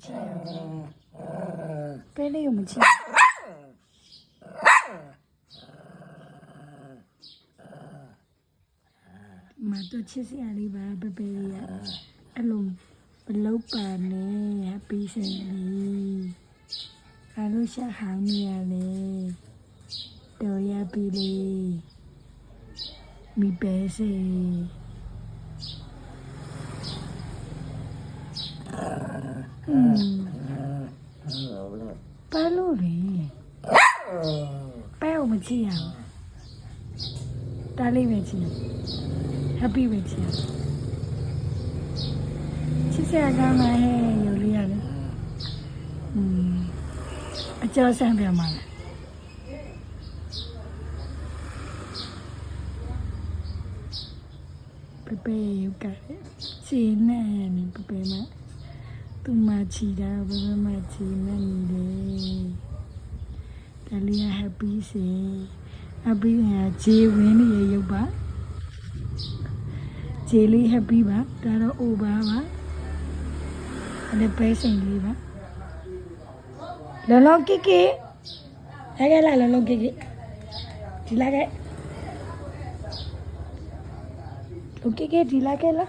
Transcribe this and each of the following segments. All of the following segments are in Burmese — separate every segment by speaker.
Speaker 1: ချိရပဲလေးကိုမချိမတော့ချစ်စရာလေးပါပဲပဲလေးရအဲ့လိုဘလောက်ပါနဲ့ happy စင်လေးအားလို့ရှာဟောင်းနေရလေတော်ရပြီလေမိပဲစေပါလို့လေပဲကိုမကြည့်ရဘူးတားလေးပဲကြည့် happy ပဲကြည့်ချစ်စရာကောင်းပါဟဲ့ရုပ်လေးရလေအကျော်ဆန်းပြန်ပါလားပပယူကစီနေနေပပမသူမချီတာပပမချီနေနေတယ်လေး happy စေ happy ဟာဂျေဝင်းရဲ့ရုပ်ပါဂျေလေး happy ပါဒါတော့ over ပါအဲ့ပဲစိန်လေးပါလောလောကိကိလာခဲ့လာလောလောကိကိဒီလာခဲ့လောကိကိဒီလာခဲ့လာ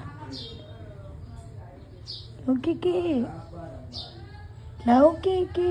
Speaker 1: လောကိကိလောကိကိ